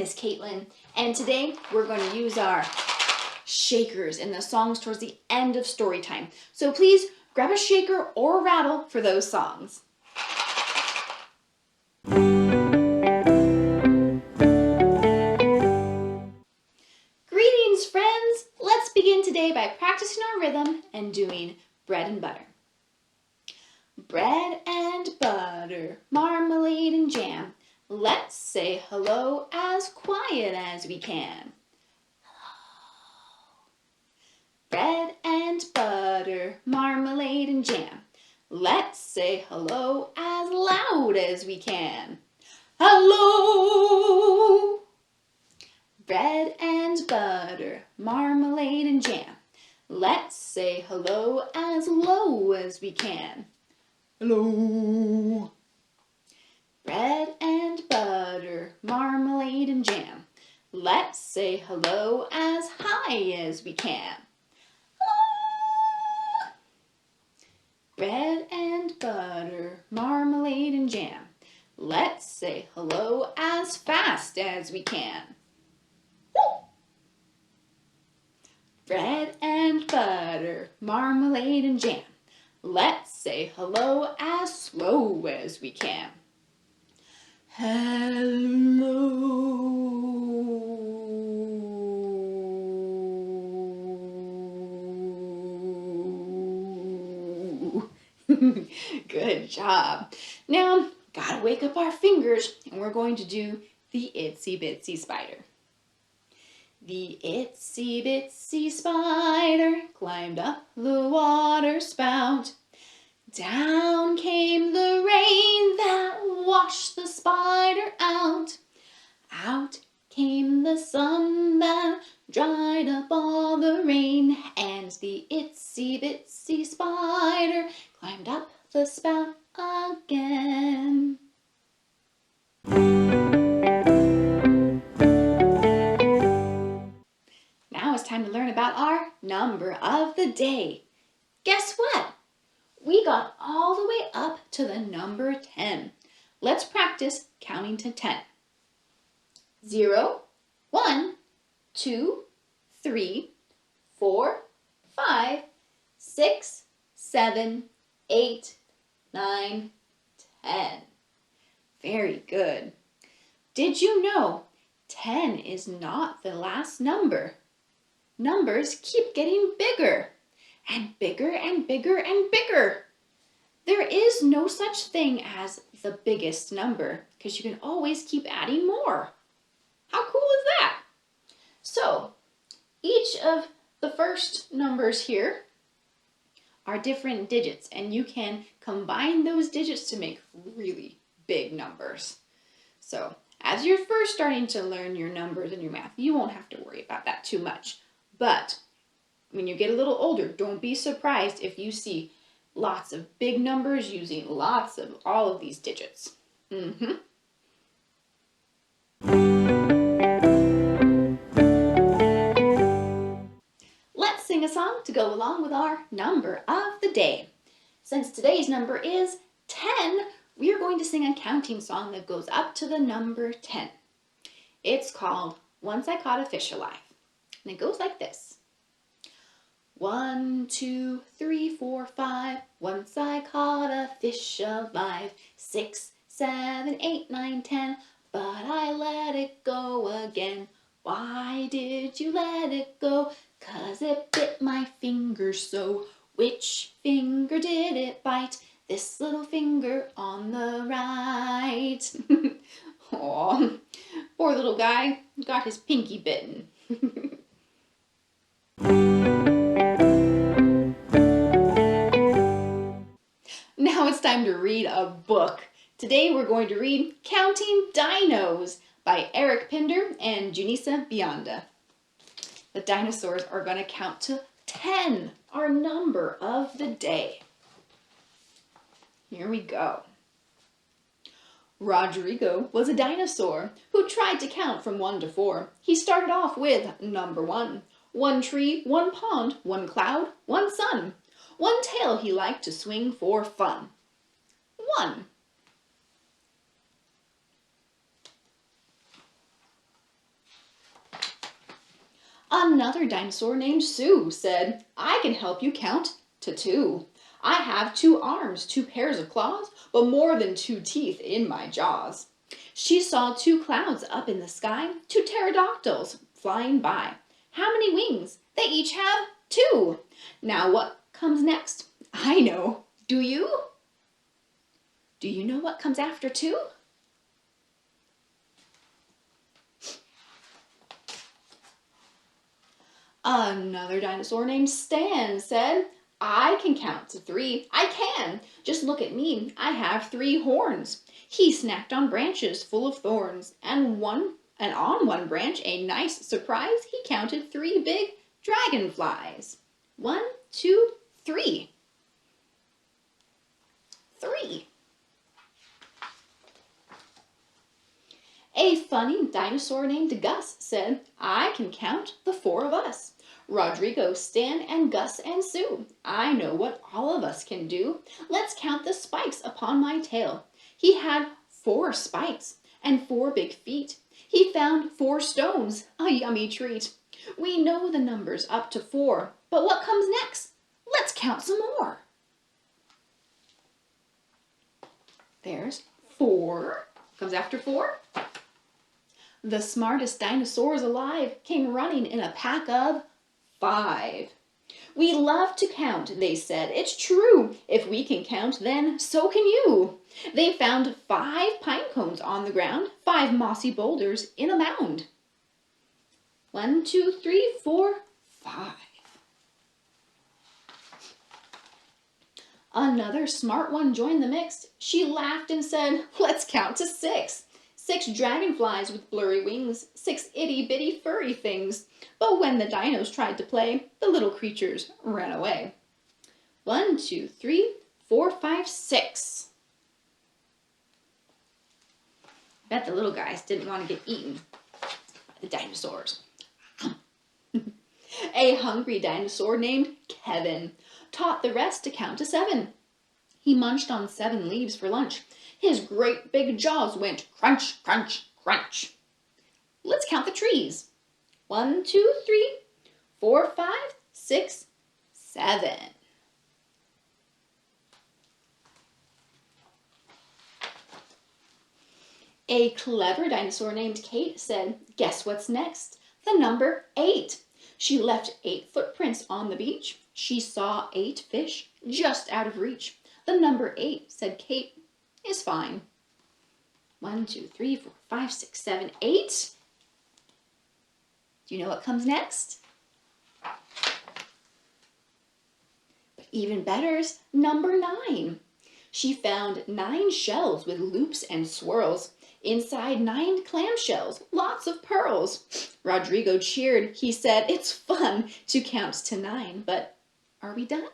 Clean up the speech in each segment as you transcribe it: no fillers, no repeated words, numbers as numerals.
is Caitlin, and today we're going to use our shakers in the songs towards the end of story time. So please grab a shaker or a rattle for those songs. Greetings, friends! Let's begin today by practicing our rhythm and doing bread and butter. Bread and butter, marmalade and jam. Let's say hello as quiet as we can. Hello. Bread and butter, marmalade and jam. Let's say hello as loud as we can. Hello. Bread and butter, marmalade and jam. Let's say hello as low as we can. Hello. Bread and butter, marmalade and jam. Let's say hello as high as we can. Hello. Bread and butter, marmalade and jam. Let's say hello as fast as we can. Bread and butter, marmalade and jam. Let's say hello as slow as we can. Hello. Good job. Now, gotta wake up our fingers, and we're going to do the itsy bitsy spider. The itsy bitsy spider climbed up the water spout. Down came the rain that washed the spider out. Out came the sun that dried up all the rain. And the itsy bitsy spider climbed up the spout again. Now it's time to learn about our number of the day. Guess what? We got all the way up to the number 10. Let's practice counting to 10. 0, 1, 2, 3, 4, 5, 6, 7, 8, 9, 10. Very good. Did you know 10 is not the last number? Numbers keep getting bigger. And bigger and bigger and bigger. There is no such thing as the biggest number because you can always keep adding more. How cool is that? So each of the first numbers here are different digits, and you can combine those digits to make really big numbers. So as you're first starting to learn your numbers and your math, you won't have to worry about that too much. But when you get a little older, don't be surprised if you see lots of big numbers using lots of all of these digits. Let's sing a song to go along with our number of the day. Since today's number is 10, we are going to sing a counting song that goes up to the number 10. It's called Once I Caught a Fish Alive. And it goes like this. 1, 2, 3, 4, 5. Once I caught a fish alive. 6, 7, 8, 9, 10. But I let it go again. Why did you let it go? 'Cause it bit my finger so. Which finger did it bite? This little finger on the right. Aw, poor little guy got his pinky bitten. Now it's time to read a book. Today we're going to read Counting Dinos by Pinder and Junissa Bianda. The dinosaurs are going to count to 10, our number of the day. Here we go. Rodrigo was a dinosaur who tried to count from 1 to 4. He started off with number 1. 1 tree, 1 pond, 1 cloud, 1 sun. 1 tail he liked to swing for fun. 1. Another dinosaur named Sue said, I can help you count to 2. I have 2 arms, 2 pairs of claws, but more than 2 teeth in my jaws. She saw 2 clouds up in the sky, 2 pterodactyls flying by. How many wings? They each have 2. Now what comes next? I know. Do you? Do you know what comes after 2? Another dinosaur named Stan said, I can count to 3. I can. Just look at me. I have 3 horns. He snacked on branches full of thorns, and on one branch, a nice surprise, he counted 3 big dragonflies. 1, 2, 3. 3. A funny dinosaur named Gus said, I can count the 4 of us. Rodrigo, Stan, and Gus and Sue. I know what all of us can do. Let's count the spikes upon my tail. He had 4 spikes and 4 big feet. He found 4 stones, a yummy treat. We know the numbers up to 4, but what comes next? Let's count some more. There's 4. Comes after 4. The smartest dinosaurs alive came running in a pack of 5. We love to count, they said. It's true. If we can count, then so can you. They found 5 pine cones on the ground, 5 mossy boulders in a mound. 1, 2, 3, 4, 5. Another smart one joined the mix. She laughed and said, let's count to 6. 6 dragonflies with blurry wings, 6 itty-bitty furry things. But when the dinos tried to play, the little creatures ran away. 1, 2, 3, 4, 5, 6. Bet the little guys didn't want to get eaten by the dinosaurs. A hungry dinosaur named Kevin taught the rest to count to 7. He munched on 7 leaves for lunch. His great big jaws went crunch, crunch, crunch. Let's count the trees. 1, 2, 3, 4, 5, 6, 7. A clever dinosaur named Kate said, guess what's next? The number 8. She left 8 footprints on the beach. She saw 8 fish just out of reach. The number 8, said Kate, is fine. 1, 2, 3, 4, 5, 6, 7, 8. Do you know what comes next? But even better's number 9. She found 9 shells with loops and swirls. Inside 9 clamshells, lots of pearls. Rodrigo cheered. He said, it's fun to count to 9, but are we done?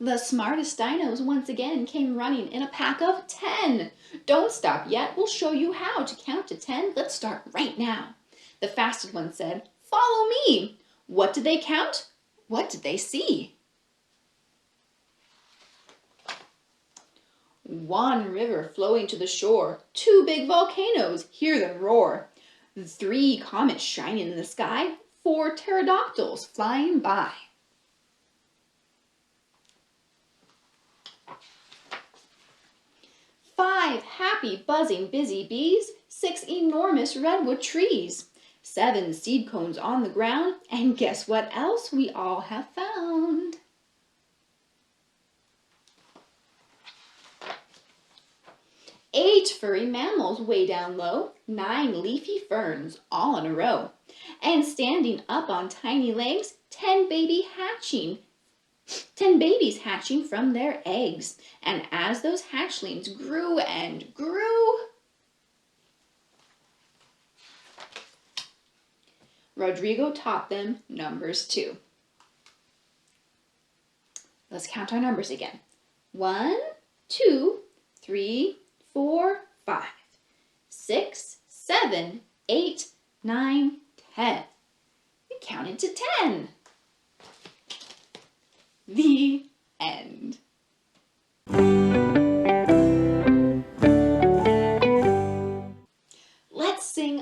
The smartest dinos once again came running in a pack of 10. Don't stop yet. We'll show you how to count to 10. Let's start right now. The fastest one said, follow me. What did they count? What did they see? 1 river flowing to the shore. 2 big volcanoes, hear them roar. 3 comets shining in the sky. 4 pterodactyls flying by. 5 happy, buzzing, busy bees. 6 enormous redwood trees. 7 seed cones on the ground. And guess what else we all have found? 8 furry mammals way down low. 9 leafy ferns all in a row. And standing up on tiny legs, 10 babies hatching from their eggs. And as those hatchlings grew and grew, Rodrigo taught them numbers too. Let's count our numbers again. 1, 2, 3, 4, 5, 6, 7, 8, 9, 10. We counted to 10. The end. Let's sing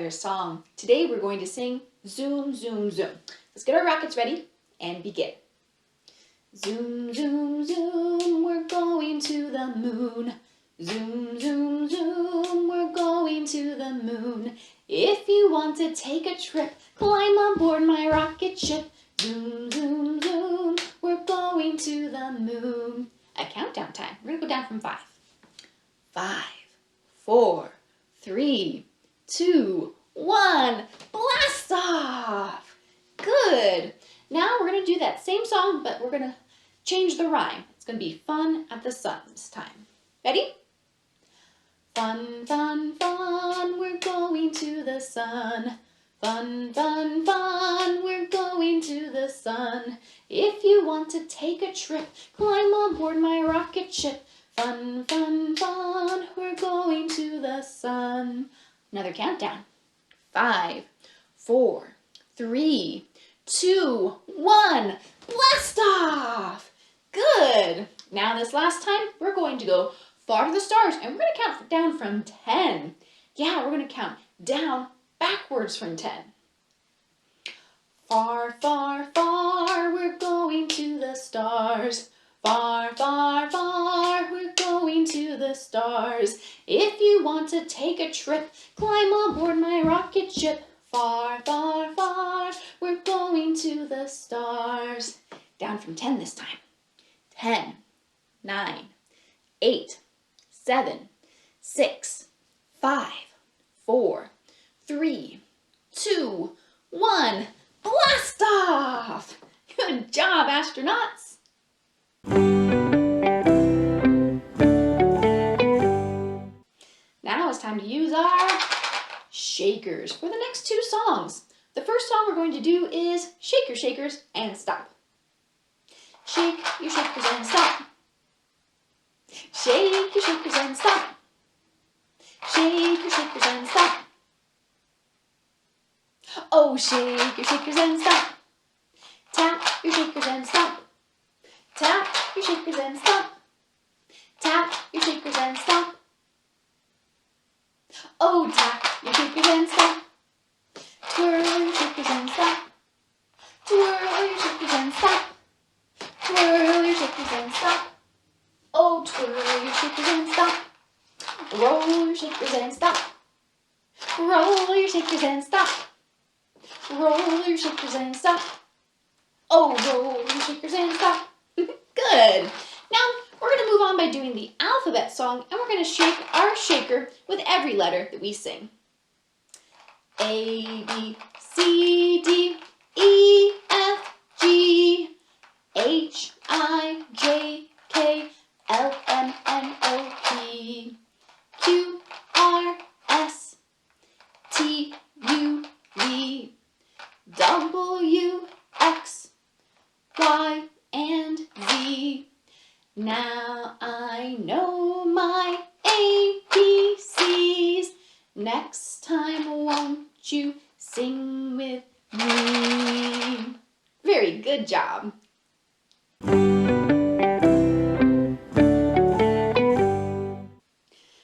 another song. Today we're going to sing Zoom, Zoom, Zoom. Let's get our rockets ready and begin. Zoom, zoom, zoom, we're going to the moon. Zoom, zoom, zoom, we're going to the moon. If you want to take a trip, climb on board my rocket ship. Zoom, zoom, zoom, we're going to the moon. A countdown time. We're going to go down from 5. 5, 4, 3, 2, 1. Blast off! Good. Now we're going to do that same song, but we're going to change the rhyme. It's going to be fun at the sun this time. Ready? Fun, fun, fun, we're going to the sun. Fun, fun, fun, we're going to the sun. If you want to take a trip, climb on board my rocket ship. Fun, fun, fun, we're going to the sun. Another countdown. 5, 4, 3, 2, 1. Blast off! Good. Now this last time, we're going to go far to the stars, and we're going to count down from 10. Yeah, we're going to count down backwards from 10. Far, far, far, we're going to the stars. Far, far, far, we're going to the stars. If you want to take a trip, climb on board my rocket ship. Far, far, far, we're going to the stars. Down from 10 this time. 10, 9, 8, 7, 6, 5, 4, 3, 2, 1. Blast off! Good job, astronauts! Now it's time to use our shakers for the next 2 songs. The first song we're going to do is Shake Your Shakers and Stop. Shake your shakers and stop. Shake your shakers and stop. Shake your shakers and stop. Oh, shake your shakers and stop. Tap your shakers and stop. Tap your shakers and stop. Tap your shakers and stop. Oh, tap your shakers and stop. Twirl your shakers and stop. Twirl your shakers and stop. Twirl your shakers and stop. Oh, twirl your shakers and stop. Roll your shakers and stop. Roll your shakers and stop. Roll your shakers and stop. Oh, roll your shakers and stop. Good. Now, we're going to move on by doing the alphabet song, and we're going to shake our shaker with every letter that we sing. A, B, C, D, E, F, G, H, I, J, K, L, M, N, O, P, Q, R, S, T, U, V, W, X, Y, and Z. Now I know my ABCs. Next time, won't you sing with me? Very good job.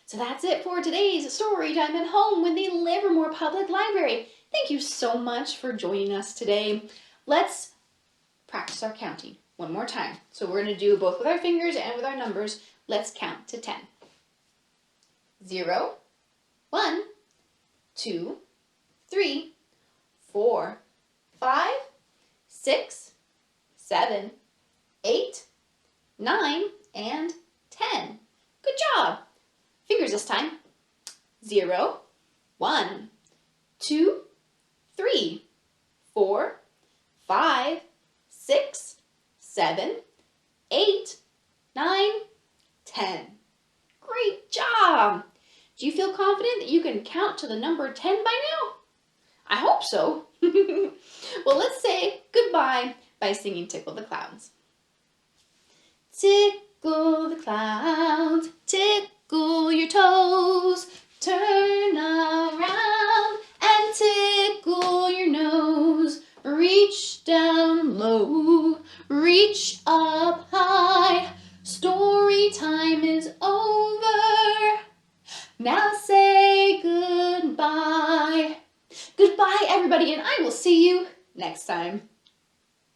So that's it for today's story time at home with the Livermore Public Library. Thank you so much for joining us today. Let's practice our counting one more time. So we're going to do both with our fingers and with our numbers. Let's count to 10. 0, 1, 2, 3, 4, 5, 6, 7, 8, 9, and 10. Good job. Fingers this time. 0, 1, 2, 3, 4, 5, 6, 7, 8, 9, 10. Great job! Do you feel confident that you can count to the number 10 by now? I hope so. Well, let's say goodbye by singing Tickle the Clowns. Tickle the clowns, tickle your toes, turn around and tickle your nose. Reach down low, reach up high, story time is over. Now say goodbye. everybody, and I will see you next time.